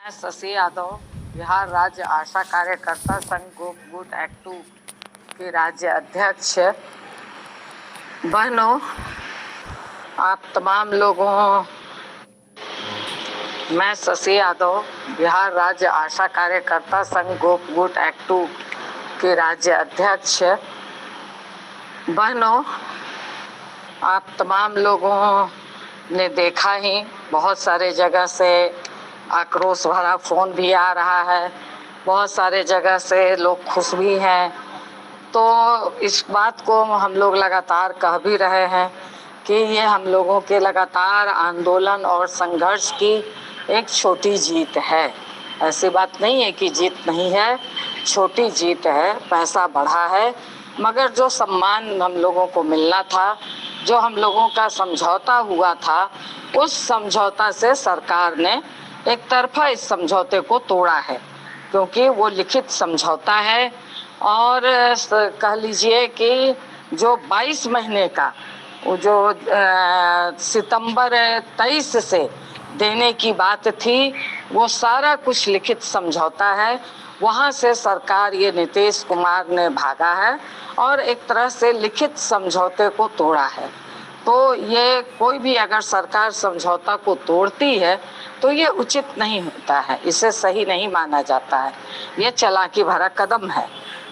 मैं शशि यादव, बिहार राज्य आशा कार्यकर्ता संघ गुट एक्ट 2 की राज्य अध्यक्ष। बहनों, आप तमाम लोगों, मैं शशि यादव, बिहार राज्य आशा कार्यकर्ता संघ गुट एक्ट 2 की राज्य अध्यक्ष। बहनों, आप तमाम लोगों ने देखा ही, बहुत सारे जगह से आक्रोश भरा फोन भी आ रहा है, बहुत सारे जगह से लोग खुश भी हैं। तो इस बात को हम लोग लगातार कह भी रहे हैं कि ये हम लोगों के लगातार आंदोलन और संघर्ष की एक छोटी जीत है। ऐसी बात नहीं है कि जीत नहीं है, छोटी जीत है। पैसा बढ़ा है, मगर जो सम्मान हम लोगों को मिलना था, जो हम लोगों का समझौता हुआ था, उस समझौता से सरकार ने एक तरफा इस समझौते को तोड़ा है, क्योंकि वो लिखित समझौता है। और कह लीजिए कि जो 22 महीने का जो सितंबर 23 से देने की बात थी, वो सारा कुछ लिखित समझौता है। वहाँ से सरकार, ये नीतीश कुमार ने भागा है और एक तरह से लिखित समझौते को तोड़ा है। तो ये कोई भी अगर सरकार समझौता को तोड़ती है तो ये उचित नहीं होता है, इसे सही नहीं माना जाता है, ये चालाकी भरा कदम है।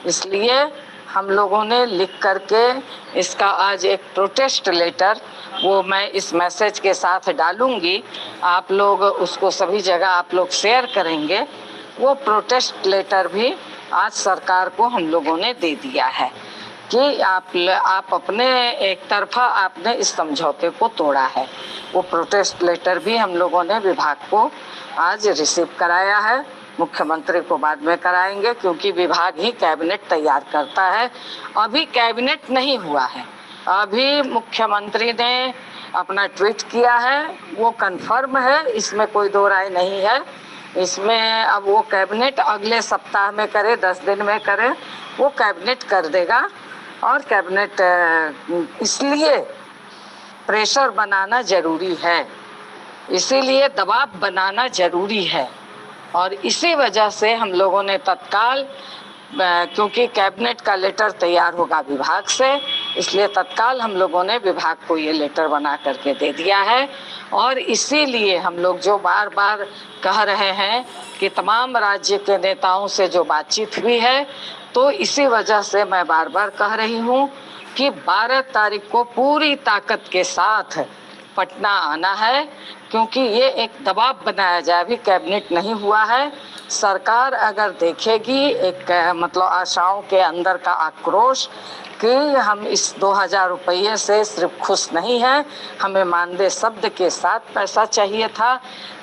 इसलिए हम लोगों ने लिख करके इसका आज एक प्रोटेस्ट लेटर, वो मैं इस मैसेज के साथ डालूंगी, आप लोग उसको सभी जगह आप लोग शेयर करेंगे। वो प्रोटेस्ट लेटर भी आज सरकार को हम लोगों ने दे दिया है कि आप अपने एक तरफा आपने इस समझौते को तोड़ा है। वो प्रोटेस्ट लेटर भी हम लोगों ने विभाग को आज रिसीव कराया है। मुख्यमंत्री को बाद में कराएंगे, क्योंकि विभाग ही कैबिनेट तैयार करता है। अभी कैबिनेट नहीं हुआ है, अभी मुख्यमंत्री ने अपना ट्वीट किया है, वो कंफर्म है, इसमें कोई दो राय नहीं है। इसमें अब वो कैबिनेट अगले सप्ताह में करे, 10 दिन में करे, वो कैबिनेट कर देगा। और कैबिनेट इसलिए प्रेशर बनाना जरूरी है, इसीलिए दबाव बनाना जरूरी है। और इसी वजह से हम लोगों ने तत्काल, क्योंकि कैबिनेट का लेटर तैयार होगा विभाग से, इसलिए तत्काल हम लोगों ने विभाग को ये लेटर बना करके दे दिया है। और इसीलिए हम लोग जो बार बार कह रहे हैं कि तमाम राज्य के नेताओं से जो बातचीत हुई है, तो इसी वजह से मैं बार बार कह रही हूँ कि 12 तारीख को पूरी ताकत के साथ पटना आना है, क्योंकि ये एक दबाव बनाया जाए। अभी कैबिनेट नहीं हुआ है, सरकार अगर देखेगी एक मतलब आशाओं के अंदर का आक्रोश कि हम इस 2000 रुपये से सिर्फ खुश नहीं हैं, हमें मानदेय शब्द के साथ पैसा चाहिए था,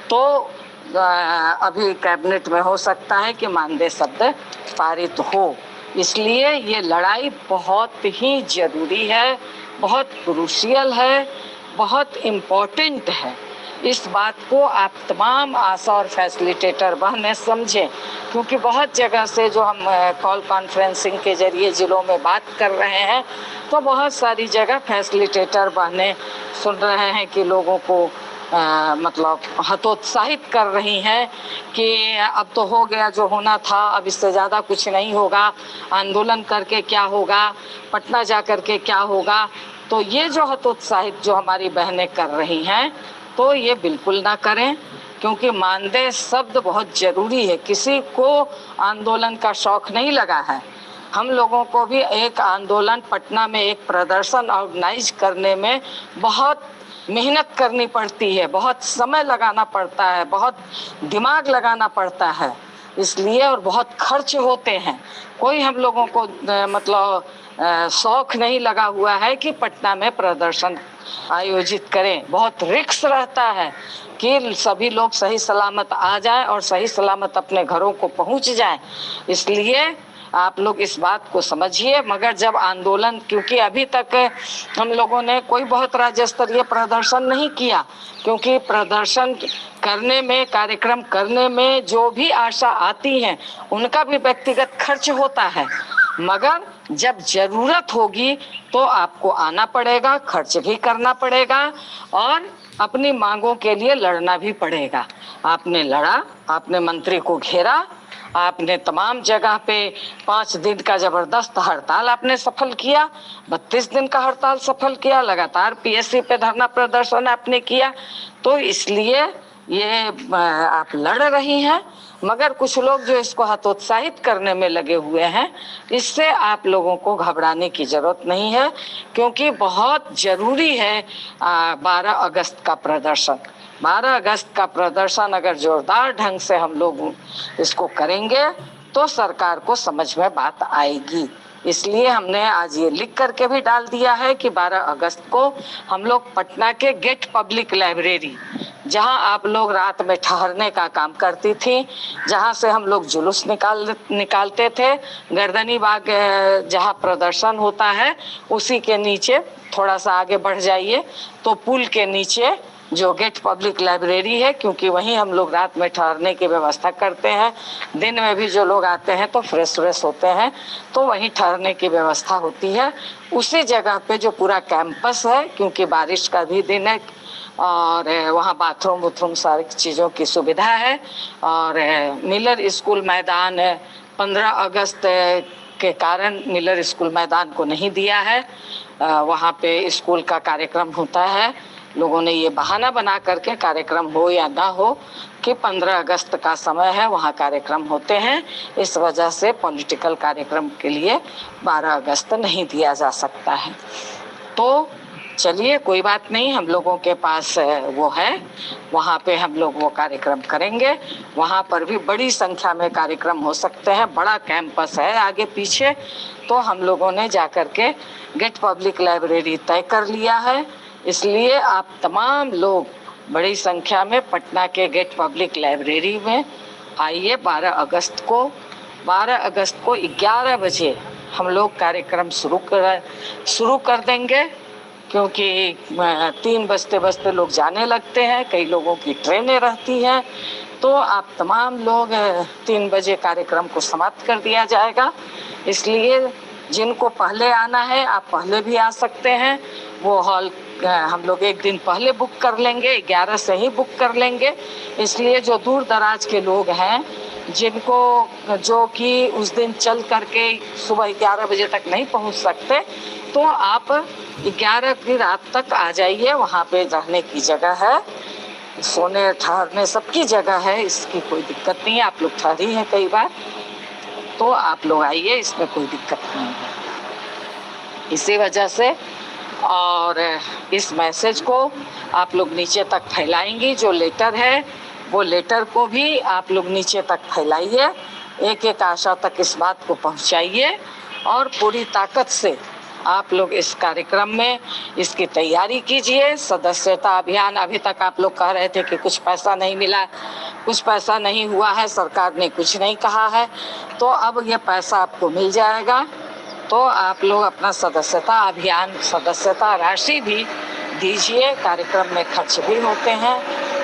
तो अभी कैबिनेट में हो सकता है कि मानदेय शब्द पारित हो। इसलिए ये लड़ाई बहुत ही जरूरी है, बहुत क्रूशियल है, बहुत इम्पोर्टेंट है। इस बात को आप तमाम आशा और फैसिलिटेटर बहनें समझें, क्योंकि बहुत जगह से जो हम कॉल कॉन्फ्रेंसिंग के जरिए ज़िलों में बात कर रहे हैं, तो बहुत सारी जगह फैसिलिटेटर बहनें सुन रहे हैं कि लोगों को मतलब हतोत्साहित कर रही हैं कि अब तो हो गया जो होना था, अब इससे ज़्यादा कुछ नहीं होगा, आंदोलन करके क्या होगा, पटना जा कर के क्या होगा। तो ये जो हतोत्साहित जो हमारी बहनें कर रही हैं, तो ये बिल्कुल ना करें, क्योंकि मानदेय शब्द बहुत ज़रूरी है। किसी को आंदोलन का शौक़ नहीं लगा है। हम लोगों को भी एक आंदोलन, पटना में एक प्रदर्शन ऑर्गेनाइज करने में बहुत मेहनत करनी पड़ती है, बहुत समय लगाना पड़ता है, बहुत दिमाग लगाना पड़ता है, इसलिए, और बहुत खर्च होते हैं। कोई हम लोगों को मतलब शौक नहीं लगा हुआ है कि पटना में प्रदर्शन आयोजित करें। बहुत रिस्क रहता है कि सभी लोग सही सलामत आ जाएं और सही सलामत अपने घरों को पहुंच जाएं। इसलिए आप लोग इस बात को समझिए। मगर जब आंदोलन, क्योंकि अभी तक हम लोगों ने कोई बहुत राज्य स्तरीय प्रदर्शन नहीं किया, क्योंकि प्रदर्शन करने में, कार्यक्रम करने में जो भी आशा आती हैं, उनका भी व्यक्तिगत खर्च होता है। मगर जब जरूरत होगी तो आपको आना पड़ेगा, खर्च भी करना पड़ेगा और अपनी मांगों के लिए लड़ना भी पड़ेगा। आपने लड़ा, आपने मंत्री को घेरा, आपने तमाम जगह पे 5 दिन का जबरदस्त हड़ताल आपने सफल किया, 32 दिन का हड़ताल सफल किया, लगातार पीएससी पे धरना प्रदर्शन आपने किया। तो इसलिए ये आप लड़ रही हैं, मगर कुछ लोग जो इसको हतोत्साहित करने में लगे हुए हैं, इससे आप लोगों को घबराने की जरूरत नहीं है, क्योंकि बहुत जरूरी है 12 अगस्त का प्रदर्शन। 12 अगस्त का प्रदर्शन अगर जोरदार ढंग से हम लोग इसको करेंगे तो सरकार को समझ में बात आएगी। इसलिए हमने आज ये लिख करके भी डाल दिया है कि 12 अगस्त को हम लोग पटना के गेट पब्लिक लाइब्रेरी, जहां आप लोग रात में ठहरने का काम करती थी, जहां से हम लोग जुलूस निकालते थे, गर्दनी बाग जहां प्रदर्शन होता है उसी के नीचे थोड़ा सा आगे बढ़ जाइए तो पुल के नीचे जो गेट पब्लिक लाइब्रेरी है, क्योंकि वहीं हम लोग रात में ठहरने की व्यवस्था करते हैं, दिन में भी जो लोग आते हैं तो फ्रेश होते हैं, तो वहीं ठहरने की व्यवस्था होती है। उसी जगह पे जो पूरा कैंपस है, क्योंकि बारिश का भी दिन है और वहाँ बाथरूम सारी चीज़ों की सुविधा है, और मिलर स्कूल मैदान 15 अगस्त के कारण मिलर स्कूल मैदान को नहीं दिया है। वहाँ पे स्कूल का कार्यक्रम होता है, लोगों ने ये बहाना बना करके, कार्यक्रम हो या ना हो, कि 15 अगस्त का समय है, वहाँ कार्यक्रम होते हैं, इस वजह से पॉलिटिकल कार्यक्रम के लिए 12 अगस्त नहीं दिया जा सकता है। तो चलिए कोई बात नहीं, हम लोगों के पास वो है, वहाँ पे हम लोग वो कार्यक्रम करेंगे। वहाँ पर भी बड़ी संख्या में कार्यक्रम हो सकते हैं, बड़ा कैंपस है आगे पीछे। तो हम लोगों ने जाकर के गेट पब्लिक लाइब्रेरी तय कर लिया है, इसलिए आप तमाम लोग बड़ी संख्या में पटना के गेट पब्लिक लाइब्रेरी में आइए। 12 अगस्त को 11 बजे हम लोग कार्यक्रम शुरू कर देंगे, क्योंकि 3 बजते लोग जाने लगते हैं, कई लोगों की ट्रेनें रहती हैं। तो आप तमाम लोग 3 बजे कार्यक्रम को समाप्त कर दिया जाएगा, इसलिए जिनको पहले आना है आप पहले भी आ सकते हैं। वो हॉल हम लोग एक दिन पहले बुक कर लेंगे, 11 से ही बुक कर लेंगे, इसलिए जो दूर दराज के लोग हैं, जिनको जो कि उस दिन चल करके सुबह 11 बजे तक नहीं पहुंच सकते, तो आप 11 की रात तक आ जाइए। वहाँ पे रहने की जगह है, सोने ठहरने सबकी जगह है, इसकी कोई दिक्कत नहीं है। आप लोग ठहरी हैं कई बार, तो आप लोग आइए, इसमें कोई दिक्कत नहीं है। इसी वजह से और इस मैसेज को आप लोग नीचे तक फैलाएंगी। जो लेटर है वो लेटर को भी आप लोग नीचे तक फैलाइए, एक आशा तक इस बात को पहुंचाइए, और पूरी ताकत से आप लोग इस कार्यक्रम में इसकी तैयारी कीजिए। सदस्यता अभियान, अभी तक आप लोग कह रहे थे कि कुछ पैसा नहीं मिला, कुछ पैसा नहीं हुआ है, सरकार ने कुछ नहीं कहा है, तो अब ये पैसा आपको मिल जाएगा। तो आप लोग अपना सदस्यता अभियान, सदस्यता राशि भी दीजिए, कार्यक्रम में खर्च भी होते हैं,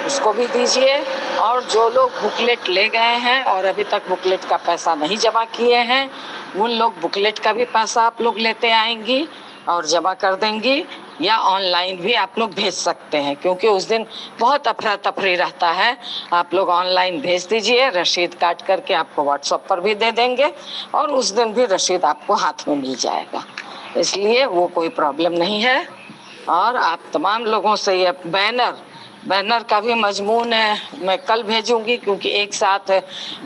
उसको भी दीजिए। और जो लोग बुकलेट ले गए हैं और अभी तक बुकलेट का पैसा नहीं जमा किए हैं, उन लोग बुकलेट का भी पैसा आप लोग लेते आएंगी और जमा कर देंगी, या ऑनलाइन भी आप लोग भेज सकते हैं, क्योंकि उस दिन बहुत अफरा तफरी रहता है। आप लोग ऑनलाइन भेज दीजिए, रसीद काट करके आपको व्हाट्सएप पर भी दे देंगे, और उस दिन भी रसीद आपको हाथ में मिल जाएगा, इसलिए वो कोई प्रॉब्लम नहीं है। और आप तमाम लोगों से ये बैनर का भी मजमून मैं कल भेजूंगी, क्योंकि एक साथ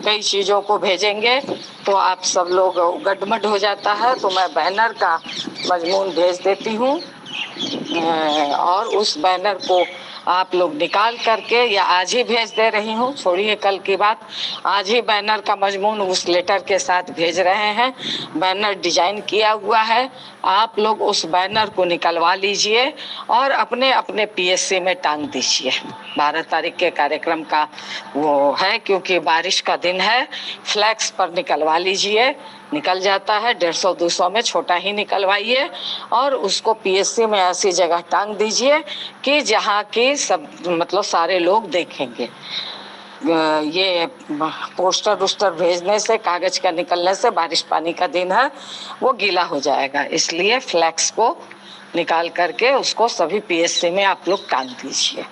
कई चीज़ों को भेजेंगे तो आप सब लोग गड़बड़ हो जाता है, तो मैं बैनर का मजमून भेज देती हूँ। और उस बैनर को आप लोग निकाल करके, या आज ही भेज दे रही हूँ, छोड़िए कल की बात, आज ही बैनर का मजमून उस लेटर के साथ भेज रहे हैं। बैनर डिजाइन किया हुआ है, आप लोग उस बैनर को निकलवा लीजिए और अपने अपने पीएससी में टांग दीजिए। 12 तारीख के कार्यक्रम का वो है, क्योंकि बारिश का दिन है, फ्लैक्स पर निकलवा लीजिए, निकल जाता है। 150-200 में छोटा ही निकलवाइए और उसको पीएससी में ऐसी जगह टांग दीजिए कि जहाँ की सब मतलब सारे लोग देखेंगे। ये पोस्टर वोस्टर भेजने से, कागज का निकलने से, बारिश पानी का दिन है, वो गीला हो जाएगा। इसलिए फ्लैक्स को निकाल करके उसको सभी पीएससी में आप लोग टांग दीजिए।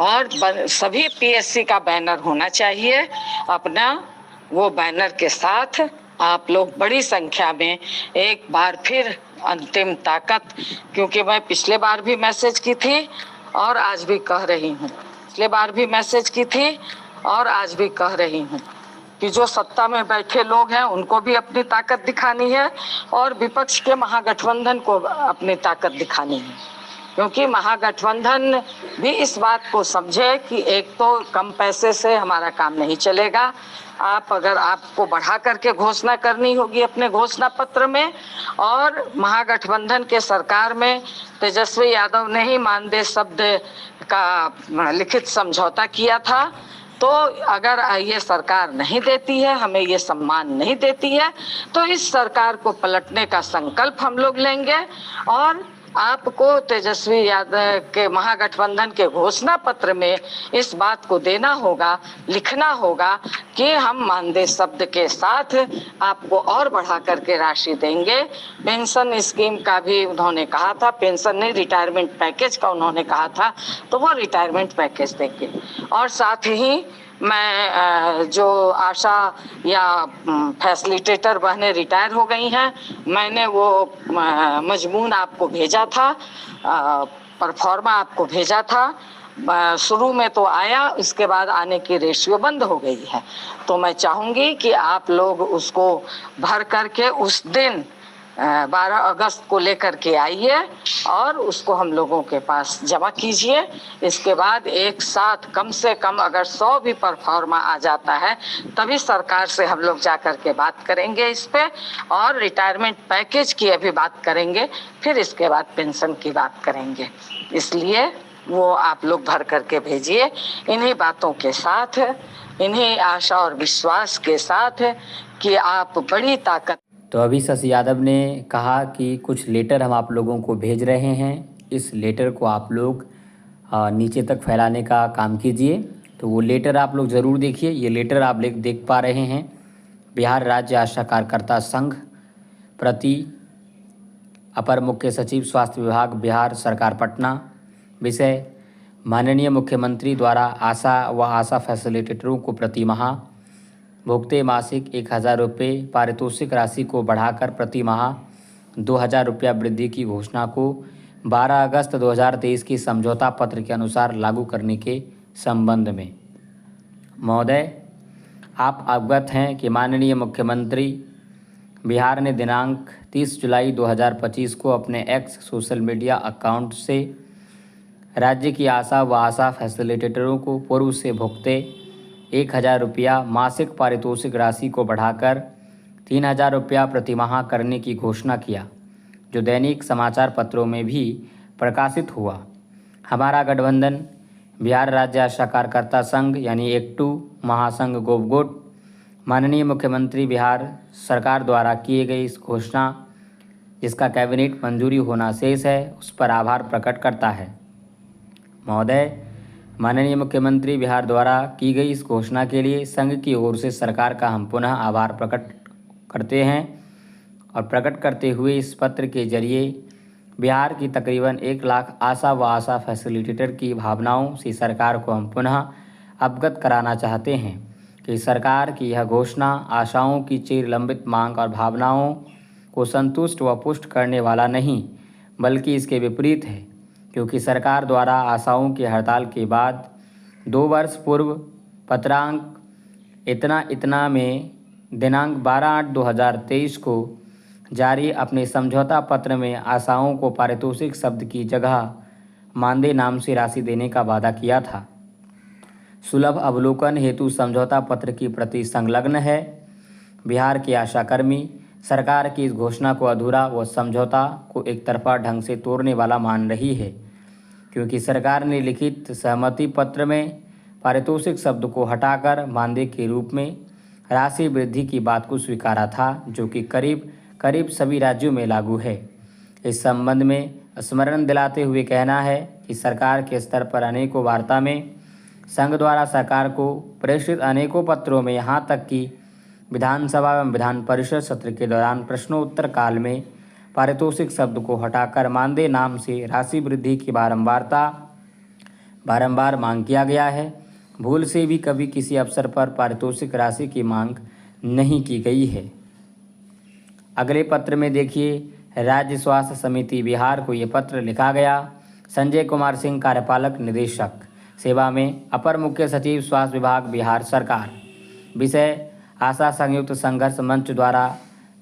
और सभी पीएससी का बैनर होना चाहिए। अपना वो बैनर के साथ आप लोग बड़ी संख्या में एक बार फिर अंतिम ताकत, क्योंकि मैं पिछले बार भी मैसेज की थी और आज भी कह रही हूँ, पिछले बार भी मैसेज की थी और आज भी कह रही हूँ कि जो सत्ता में बैठे लोग हैं उनको भी अपनी ताकत दिखानी है और विपक्ष के महागठबंधन को अपनी ताकत दिखानी है। क्योंकि महागठबंधन भी इस बात को समझे कि एक तो कम पैसे से हमारा काम नहीं चलेगा। अगर आपको बढ़ा करके घोषणा करनी होगी अपने घोषणा पत्र में, और महागठबंधन के सरकार में तेजस्वी यादव ने ही मानदेय शब्द का लिखित समझौता किया था। तो अगर ये सरकार नहीं देती है, हमें ये सम्मान नहीं देती है, तो इस सरकार को पलटने का संकल्प हम लोग लेंगे। और आपको तेजस्वी यादव के महागठबंधन के घोषणा पत्र में इस बात को देना होगा, लिखना होगा कि हम मानदेय शब्द के साथ आपको और बढ़ा करके राशि देंगे। पेंशन स्कीम का भी उन्होंने कहा था, पेंशन नहीं रिटायरमेंट पैकेज का उन्होंने कहा था, तो वो रिटायरमेंट पैकेज देंगे। और साथ ही मैं जो आशा या फैसिलिटेटर बहनें रिटायर हो गई हैं, मैंने वो मजमून आपको भेजा था, परफॉर्मा आपको भेजा था। शुरू में तो आया, उसके बाद आने की रेशियो बंद हो गई है। तो मैं चाहूँगी कि आप लोग उसको भर करके उस दिन 12 अगस्त को लेकर के आइए और उसको हम लोगों के पास जमा कीजिए। इसके बाद एक साथ कम से कम अगर 100 भी परफॉर्मा आ जाता है तभी सरकार से हम लोग जा कर के बात करेंगे इस पे, और रिटायरमेंट पैकेज की अभी बात करेंगे, फिर इसके बाद पेंशन की बात करेंगे। इसलिए वो आप लोग भर करके भेजिए। इन्हीं बातों के साथ, इन्हीं आशा और विश्वास के साथ कि आप बड़ी ताकत। तो अभी शशि यादव ने कहा कि कुछ लेटर हम आप लोगों को भेज रहे हैं, इस लेटर को आप लोग नीचे तक फैलाने का काम कीजिए। तो वो लेटर आप लोग ज़रूर देखिए। ये लेटर आप देख पा रहे हैं, बिहार राज्य आशा कार्यकर्ता संघ प्रति अपर मुख्य सचिव स्वास्थ्य विभाग बिहार सरकार पटना। विषय: माननीय मुख्यमंत्री द्वारा आशा व आशा फैसिलिटेटरों को प्रति माह भुगते मासिक 1000 रुपये पारितोषिक राशि को बढ़ाकर प्रति माह 2000 रुपया वृद्धि की घोषणा को 12 अगस्त 2023 की समझौता पत्र के अनुसार लागू करने के संबंध में। महोदय, आप अवगत हैं कि माननीय मुख्यमंत्री बिहार ने दिनांक 30 जुलाई 2025 को अपने एक्स सोशल मीडिया अकाउंट से राज्य की आशा व आशा फैसिलिटेटरों को पूर्व से भुगते 1000 रुपया मासिक पारितोषिक राशि को बढ़ाकर 3000 रुपया प्रतिमाह करने की घोषणा किया, जो दैनिक समाचार पत्रों में भी प्रकाशित हुआ। हमारा गठबंधन बिहार राज्य आशा कार्यकर्ता संघ यानी एक्टू महासंघ गोवगोट माननीय मुख्यमंत्री बिहार सरकार द्वारा किए गए इस घोषणा, जिसका कैबिनेट मंजूरी होना शेष है, उस पर आभार प्रकट करता है। महोदय, माननीय मुख्यमंत्री बिहार द्वारा की गई इस घोषणा के लिए संघ की ओर से सरकार का हम पुनः आभार प्रकट करते हैं और प्रकट करते हुए इस पत्र के जरिए बिहार की तकरीबन 1 लाख आशा व आशा फैसिलिटेटर की भावनाओं से सरकार को हम पुनः अवगत कराना चाहते हैं कि सरकार की यह घोषणा आशाओं की चिर लंबित मांग और भावनाओं को संतुष्ट व पुष्ट करने वाला नहीं, बल्कि इसके विपरीत है। क्योंकि सरकार द्वारा आशाओं की हड़ताल के बाद 2 वर्ष पूर्व पत्रांक इतना में दिनांक 12/8/2023 को जारी अपने समझौता पत्र में आशाओं को पारितोषिक शब्द की जगह मानदेय नाम से राशि देने का वादा किया था। सुलभ अवलोकन हेतु समझौता पत्र की प्रति संलग्न है। बिहार के आशाकर्मी सरकार की इस घोषणा को अधूरा व समझौता को एक तरफा ढंग से तोड़ने वाला मान रही है, क्योंकि सरकार ने लिखित सहमति पत्र में पारितोषिक शब्द को हटाकर मानदेय के रूप में राशि वृद्धि की बात को स्वीकारा था, जो कि करीब सभी राज्यों में लागू है। इस संबंध में स्मरण दिलाते हुए कहना है कि सरकार के स्तर पर अनेकों वार्ता में संघ द्वारा सरकार को प्रेषित अनेकों पत्रों में यहाँ तक कि विधानसभा एवं विधान परिषद सत्र के दौरान प्रश्नोत्तर काल में पारितोषिक शब्द को हटाकर मानदेय नाम से राशि वृद्धि की बारंबार मांग किया गया है। भूल से भी कभी किसी अवसर पर पारितोषिक राशि की मांग नहीं की गई है। अगले पत्र में देखिए, राज्य स्वास्थ्य समिति बिहार को ये पत्र लिखा गया। संजय कुमार सिंह कार्यपालक निदेशक सेवा में, अपर मुख्य सचिव स्वास्थ्य विभाग बिहार सरकार। विषय, आशा संयुक्त संघर्ष मंच द्वारा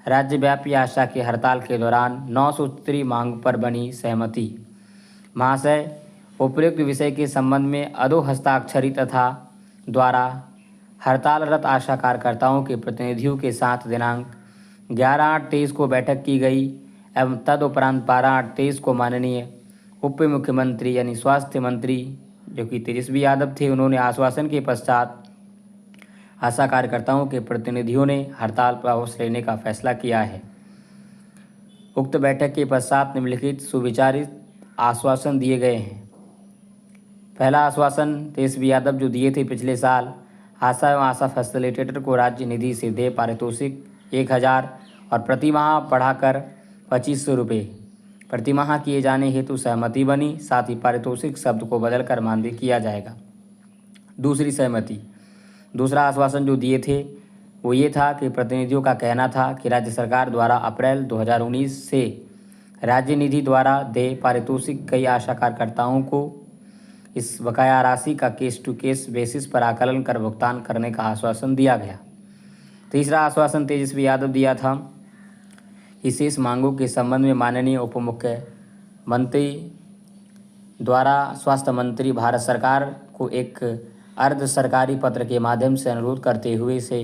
राज्यव्यापी आशा की हड़ताल के दौरान 9 सूत्री मांग पर बनी सहमति। महाशय, उपयुक्त विषय के संबंध में अधो हस्ताक्षरी तथा द्वारा हड़तालरत आशा कार्यकर्ताओं के प्रतिनिधियों के साथ दिनांक 11/8/23 को बैठक की गई एवं तदुपरांत 12/8/23 को माननीय उप मुख्यमंत्री यानी स्वास्थ्य मंत्री जो कि तेजस्वी यादव थे, उन्होंने आश्वासन के पश्चात आशा कार्यकर्ताओं के प्रतिनिधियों ने हड़ताल पर अवसर लेने का फैसला किया है। उक्त बैठक के पश्चात निम्नलिखित सुविचारित आश्वासन दिए गए हैं। पहला आश्वासन तेजस्वी यादव जो दिए थे पिछले साल, आशा एवं आशा फैसिलिटेटर को राज्य निधि से देय पारितोषिक 1000 और प्रतिमाह बढ़ाकर 2500 रुपये प्रतिमाह किए जाने हेतु सहमति बनी। साथ ही पारितोषिक शब्द को बदलकर मानदेय किया जाएगा। दूसरा आश्वासन जो दिए थे वो ये था कि प्रतिनिधियों का कहना था कि राज्य सरकार द्वारा अप्रैल 2019 से राज्य निधि द्वारा देय पारितोषिक कई आशा कार्यकर्ताओं को इस बकाया राशि का केस टू केस बेसिस पर आकलन कर भुगतान करने का आश्वासन दिया गया। तीसरा आश्वासन तेजस्वी यादव दिया था कि शेष मांगों के संबंध में माननीय उप मुख्यमंत्री द्वारा स्वास्थ्य मंत्री भारत सरकार को एक अर्ध सरकारी पत्र के माध्यम से अनुरोध करते हुए इसे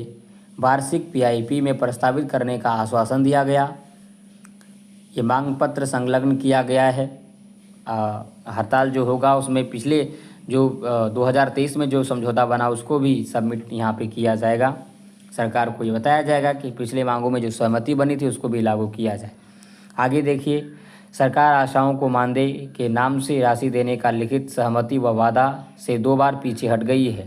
वार्षिक PIP में प्रस्तावित करने का आश्वासन दिया गया। ये मांग पत्र संलग्न किया गया है। हड़ताल जो होगा उसमें पिछले जो 2023 में जो समझौता बना उसको भी सबमिट यहाँ पे किया जाएगा। सरकार को ये बताया जाएगा कि पिछले मांगों में जो सहमति बनी थी उसको भी लागू किया जाए। आगे देखिए, सरकार आशाओं को मानदेय के नाम से राशि देने का लिखित सहमति व वादा से 2 बार पीछे हट गई है।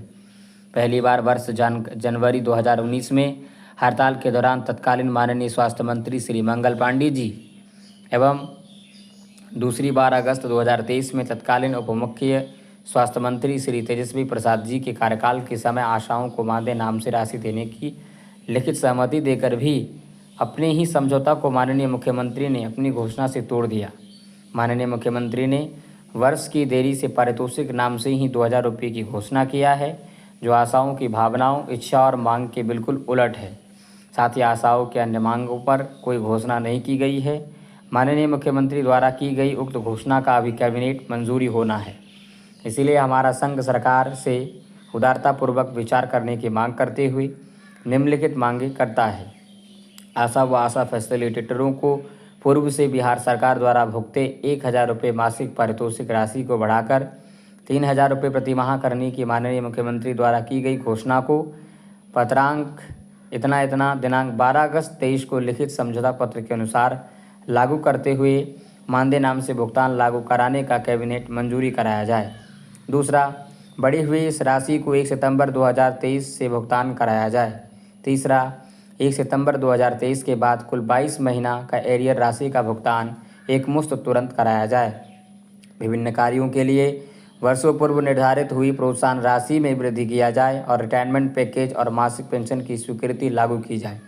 पहली बार वर्ष जनवरी 2019 में हड़ताल के दौरान तत्कालीन माननीय स्वास्थ्य मंत्री श्री मंगल पांडे जी एवं दूसरी बार अगस्त 2023 में तत्कालीन उप मुख्य स्वास्थ्य मंत्री श्री तेजस्वी प्रसाद जी के कार्यकाल के समय आशाओं को मानदेय नाम से राशि देने की लिखित सहमति देकर भी अपने ही समझौता को माननीय मुख्यमंत्री ने अपनी घोषणा से तोड़ दिया। माननीय मुख्यमंत्री ने वर्ष की देरी से पारितोषिक नाम से ही 2000 रुपये की घोषणा किया है, जो आशाओं की भावनाओं, इच्छा और मांग के बिल्कुल उलट है। साथ ही आशाओं के अन्य मांगों पर कोई घोषणा नहीं की गई है। माननीय मुख्यमंत्री द्वारा की गई उक्त घोषणा का अभी कैबिनेट मंजूरी होना है। इसीलिए हमारा संघ सरकार से उदारतापूर्वक विचार करने की मांग करते हुए निम्नलिखित मांगे करता है। आशा व आशा फैसिलिटेटरों को पूर्व से बिहार सरकार द्वारा भुगते 1000 रुपये मासिक पारितोषिक राशि को बढ़ाकर 3000 रुपये प्रतिमाह करने की माननीय मुख्यमंत्री द्वारा की गई घोषणा को पत्रांक इतना दिनांक 12 अगस्त 23 को लिखित समझौता पत्र के अनुसार लागू करते हुए मानदेय नाम से भुगतान लागू कराने का कैबिनेट मंजूरी कराया जाए। दूसरा, बढ़ी हुई इस राशि को 1 सितंबर 2023 से भुगतान कराया जाए। तीसरा, 1 सितंबर 2023 के बाद कुल 22 महीना का एरियर राशि का भुगतान एकमुश्त तुरंत कराया जाए। विभिन्न कार्यों के लिए वर्षों पूर्व निर्धारित हुई प्रोत्साहन राशि में वृद्धि किया जाए और रिटायरमेंट पैकेज और मासिक पेंशन की स्वीकृति लागू की जाए।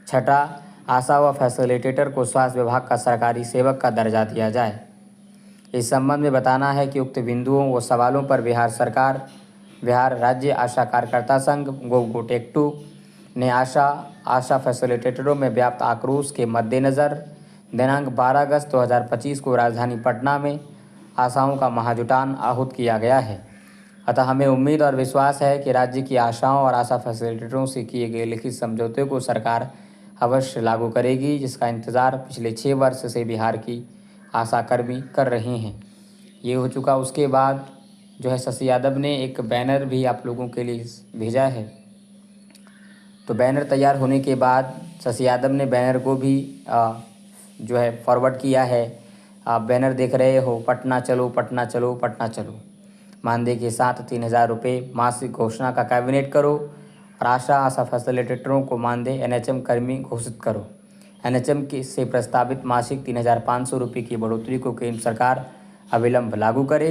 छठा, आशा व फैसिलिटेटर को स्वास्थ्य विभाग का सरकारी सेवक का दर्जा दिया जाए। इस संबंध में बताना है कि उक्त बिंदुओं व सवालों पर बिहार राज्य आशा कार्यकर्ता संघ गोटेक्टू ने आशा फैसिलिटेटरों में व्याप्त आक्रोश के मद्देनज़र दिनांक 12 अगस्त 2025 को राजधानी पटना में आशाओं का महाजुटान आहूत किया गया है। अतः हमें उम्मीद और विश्वास है कि राज्य की आशाओं और आशा फैसिलिटेटरों से किए गए लिखित समझौते को सरकार अवश्य लागू करेगी, जिसका इंतज़ार पिछले 6 वर्ष से बिहार की आशाकर्मी कर रहे हैं। ये हो चुका। उसके बाद जो है शशि यादव ने एक बैनर भी आप लोगों के लिए भेजा है। तो बैनर तैयार होने के बाद शशि यादव ने बैनर को भी जो है फॉरवर्ड किया है। आप बैनर देख रहे हो, पटना चलो, पटना चलो, पटना चलो। मानदेय के साथ 3,000 रुपये मासिक घोषणा का कैबिनेट करो। और आशा फैसिलिटेटरों को मानदेय एनएचएम कर्मी घोषित करो। एनएचएम से प्रस्तावित मासिक 3,500 रुपये की बढ़ोतरी को केंद्र सरकार अविलंब लागू करे।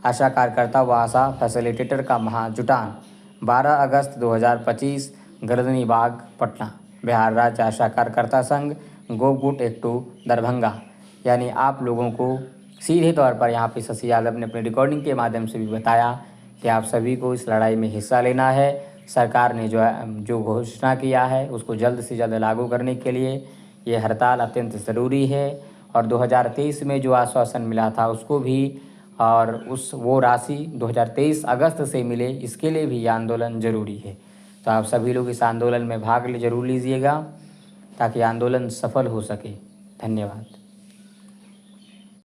आशा कार्यकर्ता व आशा फैसिलिटेटर का महाजुटान 12 अगस्त 2025 गर्दनी बाग पटना। बिहार राज्य आशा कार्यकर्ता संघ गोगुट एक्टू दरभंगा। यानी आप लोगों को सीधे तौर पर यहाँ पे शशि यादव ने अपनी रिकॉर्डिंग के माध्यम से भी बताया कि आप सभी को इस लड़ाई में हिस्सा लेना है। सरकार ने जो घोषणा किया है उसको जल्द से जल्द लागू करने के लिए ये हड़ताल अत्यंत ज़रूरी है। और 2023 में जो आश्वासन मिला था उसको भी और वो राशि 2023 अगस्त से मिले, इसके लिए भी ये आंदोलन ज़रूरी है। तो आप सभी लोग इस आंदोलन में भाग जरूर लीजिएगा ताकि आंदोलन सफल हो सके। धन्यवाद।